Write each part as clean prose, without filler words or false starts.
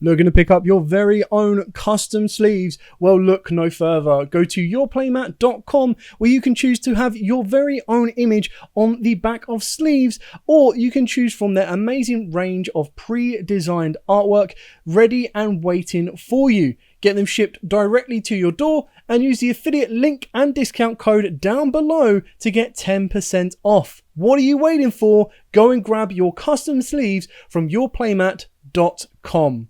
Looking to pick up your very own custom sleeves? Well, look no further. Go to yourplaymat.com where you can choose to have your very own image on the back of sleeves, or you can choose from their amazing range of pre-designed artwork ready and waiting for you. Get them shipped directly to your door and use the affiliate link and discount code down below to get 10% off. What are you waiting for? Go and grab your custom sleeves from yourplaymat.com.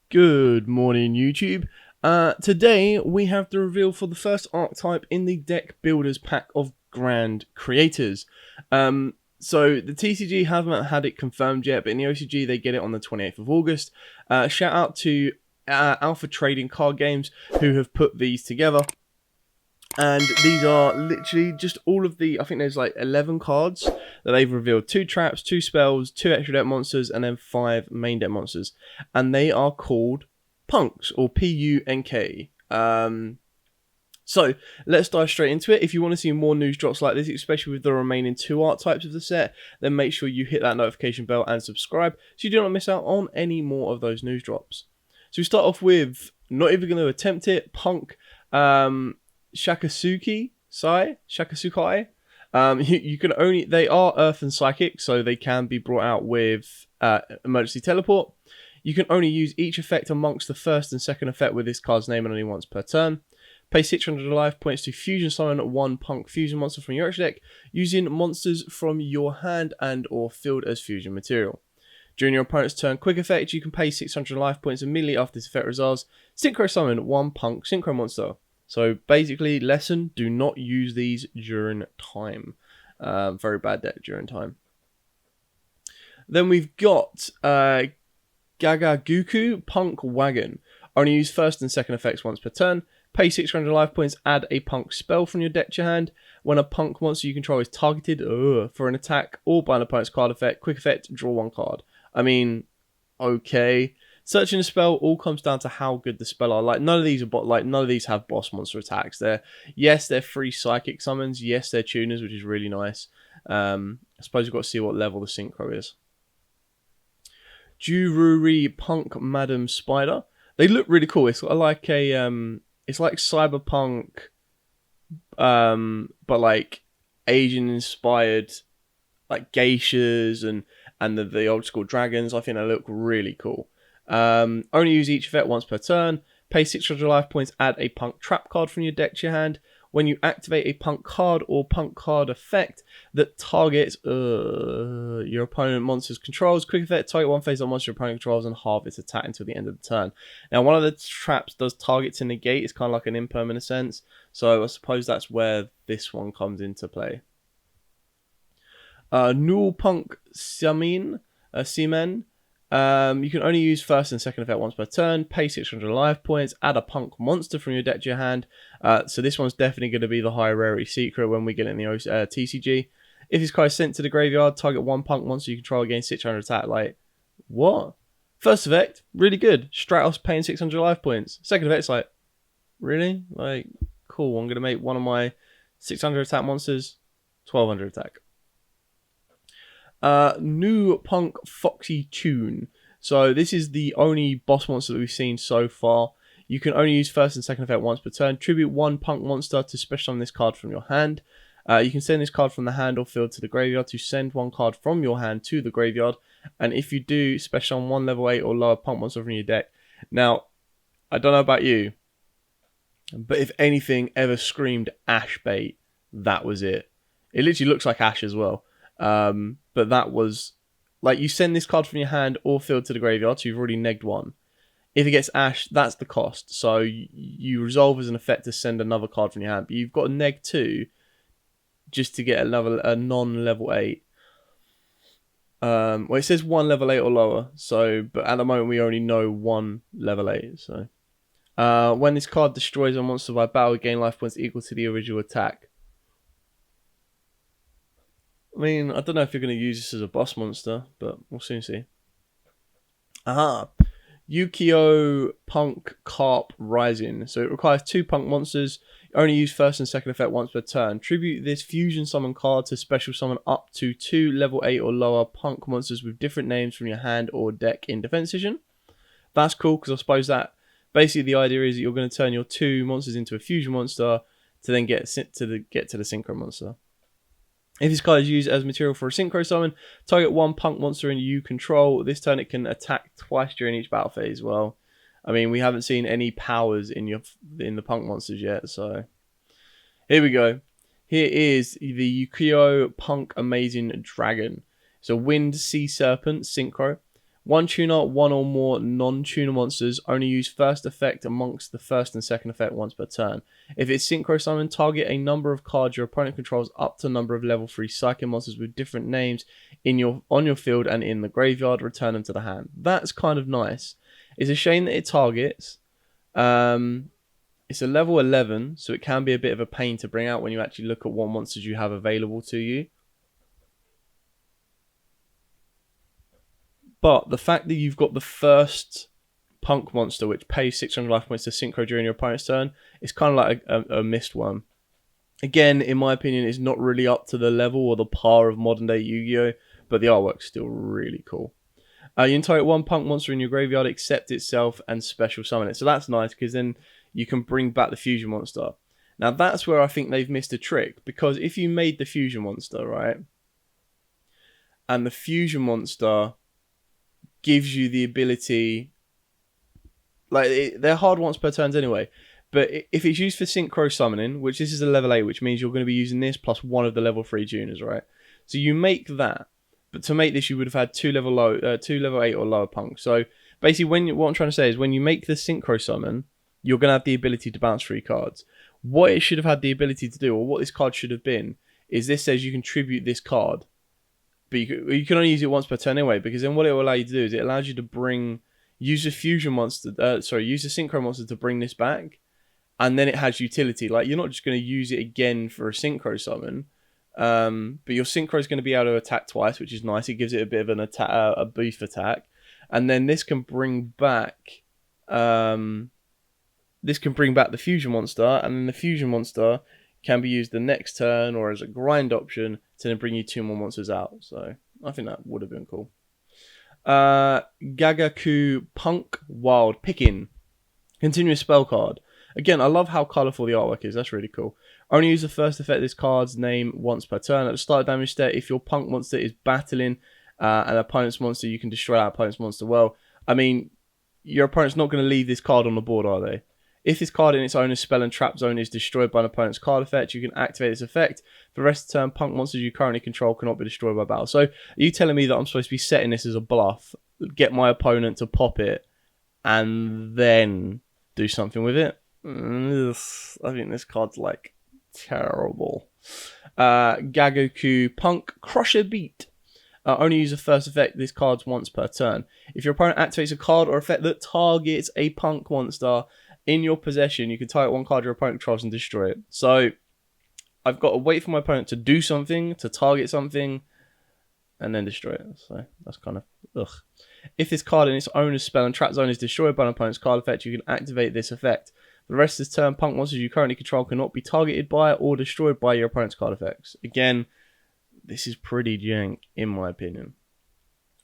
Good morning, YouTube. Today we have the reveal for the first archetype in the Deck Builders pack of Grand Creators. So the TCG haven't had it confirmed yet, but in the OCG they get it on the 28th of August. Shout out to Alpha Trading Card Games who have put these together. And these are literally just all of the, I think there's like 11 cards that they've revealed. 2 traps, 2 spells, 2 extra deck monsters, and then 5 main deck monsters. And they are called Punks, or P.U.N.K. So let's dive straight into it. If you want to see more news drops like this, especially with the remaining 2 archetypes of the set, then make sure you hit that notification bell and subscribe so you do not miss out on any more of those news drops. So we start off with, not even going to attempt it, Punk, Shakasukai. You can only, they are Earth and Psychic, so they can be brought out with Emergency Teleport. You can only use each effect amongst the first and second effect with this card's name and only once per turn. Pay 600 life points to fusion summon 1 Punk fusion monster from your extra deck using monsters from your hand and or field as fusion material. During your opponent's turn quick effect, you can pay 600 life points immediately after this effect resolves. Synchro summon 1 Punk synchro monster. So basically, lesson, do not use these during time. Very bad deck during time. Then we've got Gagaguku Punk Wagon. Only use first and second effects once per turn. Pay 600 life points, add a Punk spell from your deck to your hand. When a Punk monster you control is targeted for an attack or by an opponent's card effect, quick effect, draw 1 card. I mean, okay. Searching a spell all comes down to how good the spell are. Like none of these are none of these have boss monster attacks. They're free psychic summons. Yes, they're tuners, which is really nice. I suppose you've got to see what level the synchro is. Jururi Punk Madam Spider. They look really cool. It's like a it's like cyberpunk, but like Asian inspired, like geishas and the old school dragons. I think they look really cool. Only use each effect once per turn. Pay 600 life points, add a Punk trap card from your deck to your hand. When you activate a Punk card or Punk card effect that targets your opponent monster's controls, quick effect, target 1 phase on monster your opponent controls and halve its attack until the end of the turn. Now, one of the traps does target to negate. It's kind of like an impermanent sense. So I suppose that's where this one comes into play. Null Punk Semen. You can only use first and second effect once per turn. Pay 600 life points. Add a Punk monster from your deck to your hand. So this one's definitely going to be the high rarity secret when we get in the TCG. If this card is sent to the graveyard, target 1 Punk monster you control against 600 attack. Like, what? First effect, really good. Stratos paying 600 life points. Second effect's like, really? Like, cool. I'm going to make one of my 600 attack monsters 1200 attack. New Punk Foxy Tune. So this is the only boss monster that we've seen so far. You can only use first and second effect once per turn. Tribute 1 Punk monster to special summon this card from your hand. You can send this card from the hand or field to the graveyard to send 1 card from your hand to the graveyard. And if you do, special summon 1 level 8 or lower Punk monster from your deck. Now, I don't know about you, but if anything ever screamed Ash bait, that was it. It literally looks like Ash as well. But that was, like, you send this card from your hand or field to the graveyard, so you've already negged 1. If it gets Ash, that's the cost. So you resolve as an effect to send another card from your hand, but you've got a neg 2 just to get a non-level 8. Well, it says 1 level 8 or lower, so, but at the moment we only know 1 level 8, so. When this card destroys a monster by battle, gain life points equal to the original attack. I mean, I don't know if you're going to use this as a boss monster, but we'll soon see. Aha! Yugioh Punk Carp Rising. So it requires 2 punk monsters. Only use first and second effect once per turn. Tribute this fusion summon card to special summon up to 2 level 8 or lower punk monsters with different names from your hand or deck in defense edition. That's cool because I suppose that basically the idea is that you're going to turn your 2 monsters into a fusion monster to then get to the synchro monster. If this card is used as material for a synchro summon, target 1 punk monster and you control. This turn it can attack twice during each battle phase. Well, I mean, we haven't seen any powers in the punk monsters yet, so here we go. Here is the Yugioh Punk Amazing Dragon. It's a Wind Sea Serpent synchro. 1 tuner, 1 or more non-tuner monsters only use first effect amongst the first and second effect once per turn. If it's synchro summon, target a number of cards your opponent controls up to a number of level 3 psychic monsters with different names on your field and in the graveyard. Return them to the hand. That's kind of nice. It's a shame that it targets. It's a level 11, so it can be a bit of a pain to bring out when you actually look at what monsters you have available to you. But the fact that you've got the first punk monster, which pays 600 life points to synchro during your opponent's turn, is kind of like a missed one. Again, in my opinion, it's not really up to the level or the par of modern day Yu-Gi-Oh, but the artwork's still really cool. You can target 1 punk monster in your graveyard, accept itself, and special summon it. So that's nice because then you can bring back the fusion monster. Now that's where I think they've missed a trick, because if you made the fusion monster, right, and the fusion monster gives you the ability, like they're hard once per turns anyway, but if it's used for synchro summoning, which this is a level 8, which means you're going to be using this plus 1 of the level 3 tuners, right? So you make that, but to make this you would have had 2 level 8 or lower punks. So basically what I'm trying to say is when you make the synchro summon, you're going to have the ability to bounce 3 cards. What it should have had the ability to do, or what this card should have been, is this says you can tribute this card, but you can only use it once per turn anyway, because then what it will allow you to do is it allows you to use a fusion monster, use a synchro monster to bring this back, and then it has utility. Like, you're not just going to use it again for a synchro summon, but your synchro is going to be able to attack twice, which is nice. It gives it a bit of an attack, a boost attack, and then this can bring back, the fusion monster, and then the fusion monster can be used the next turn or as a grind option to then bring you 2 more monsters out. So I think that would have been cool. Gagaku Punk Wild Picking. Continuous spell card. Again, I love how colourful the artwork is. That's really cool. Only use the first effect of this card's name once per turn. At the start of damage step, if your punk monster is battling an opponent's monster, you can destroy that opponent's monster. Well, I mean, your opponent's not going to leave this card on the board, are they? If this card in its owner's spell and trap zone is destroyed by an opponent's card effect, you can activate this effect. For the rest of the turn, punk monsters you currently control cannot be destroyed by battle. So are you telling me that I'm supposed to be setting this as a bluff, get my opponent to pop it, and then do something with it? I think this card's like terrible. Gagaku Punk Crusher Beat. Only use the first effect this card's once per turn. If your opponent activates a card or effect that targets a punk monster in your possession, you can target 1 card your opponent controls and destroy it. So I've got to wait for my opponent to do something, to target something, and then destroy it. So that's kind of ugh. If this card in its owner's spell and trap zone is destroyed by an opponent's card effect, you can activate this effect. For the rest of this turn, punk monsters you currently control cannot be targeted by or destroyed by your opponent's card effects. Again, this is pretty jank in my opinion.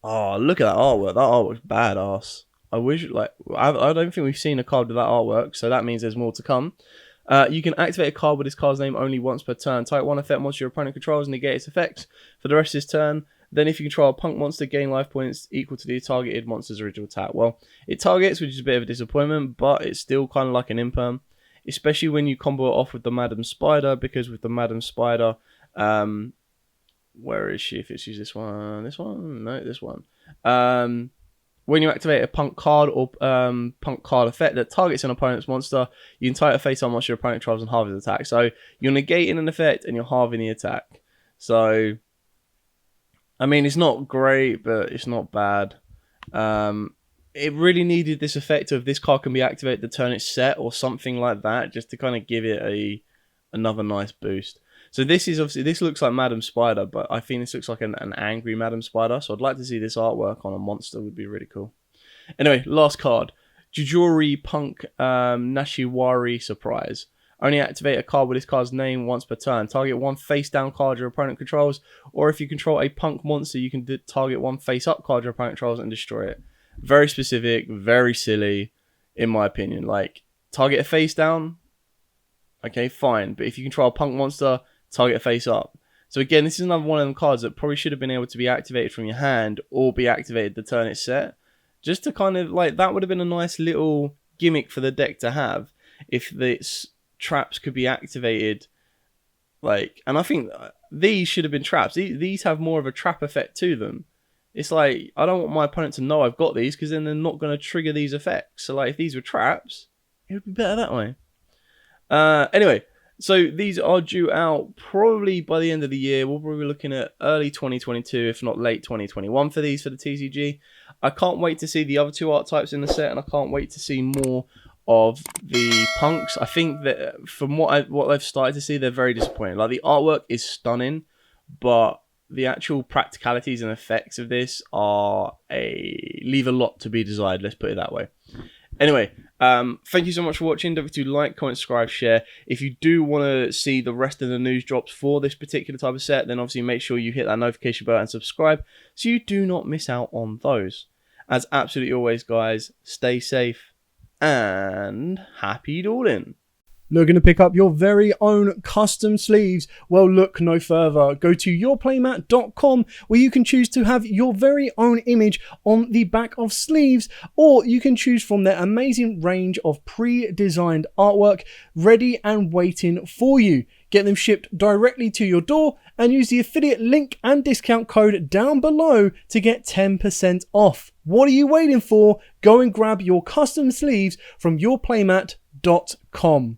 Oh, look at that artwork. That artwork's badass. I wish, like, I don't think we've seen a card with that artwork, so that means there's more to come. You can activate a card with this card's name only once per turn. Target 1 effect monster your opponent controls and negate its effects for the rest of this turn. Then if you control a punk monster, gain life points equal to the targeted monster's original attack. Well, it targets, which is a bit of a disappointment, but it's still kind of like an imperm. Especially when you combo it off with the Madam Spider, because with the Madam Spider, where is she? If it's used this one? No, this one. When you activate a punk card or punk card effect that targets an opponent's monster, you can target a face-on monster your opponent controls and halve his attack. So you're negating an effect and you're halving the attack. So, I mean, it's not great, but it's not bad. It really needed this effect of this card can be activated the turn it's set or something like that, just to kind of give it another nice boost. So this is obviously, this looks like Madam Spider, but I think this looks like an angry Madam Spider. So I'd like to see this artwork on a monster, would be really cool. Anyway, last card. Jujori P.U.N.K, Nashiwari Surprise. Only activate a card with this card's name once per turn. Target one face-down card your opponent controls, or if you control a P.U.N.K monster, you can target one face-up card your opponent controls and destroy it. Very specific, very silly, in my opinion. Like, target a face-down, okay, fine. But if you control a P.U.N.K monster, target a face-up. So again, this is another one of them cards that probably should have been able to be activated from your hand or be activated the turn it's set. Just to kind of, like, that would have been a nice little gimmick for the deck to have if this traps could be activated. Like, and I think these should have been traps. These have more of a trap effect to them. It's like, I don't want my opponent to know I've got these because then they're not going to trigger these effects. So, like, if these were traps, it would be better that way. Anyway, so these are due out probably by the end of the year. We'll probably be looking at early 2022, if not late 2021 for these for the TCG. I can't wait to see the other two archetypes in the set, and I can't wait to see more of the P.U.N.Ks. I think that from what I've started to see, they're very disappointing. Like, the artwork is stunning, but the actual practicalities and effects of this leave a lot to be desired. Let's put it that way. Anyway, thank you so much for watching. Don't forget to like, comment, subscribe, share. If you do want to see the rest of the news drops for this particular type of set, then obviously make sure you hit that notification bell and subscribe so you do not miss out on those. As absolutely always, guys, stay safe and happy dueling. Looking to pick up your very own custom sleeves? Well, look no further. Go to Yourplaymat.com, where you can choose to have your very own image on the back of sleeves, or you can choose from their amazing range of pre-designed artwork ready and waiting for you. Get them shipped directly to your door and use the affiliate link and discount code down below to get 10% off. What are you waiting for? Go and grab your custom sleeves from Yourplaymat.com.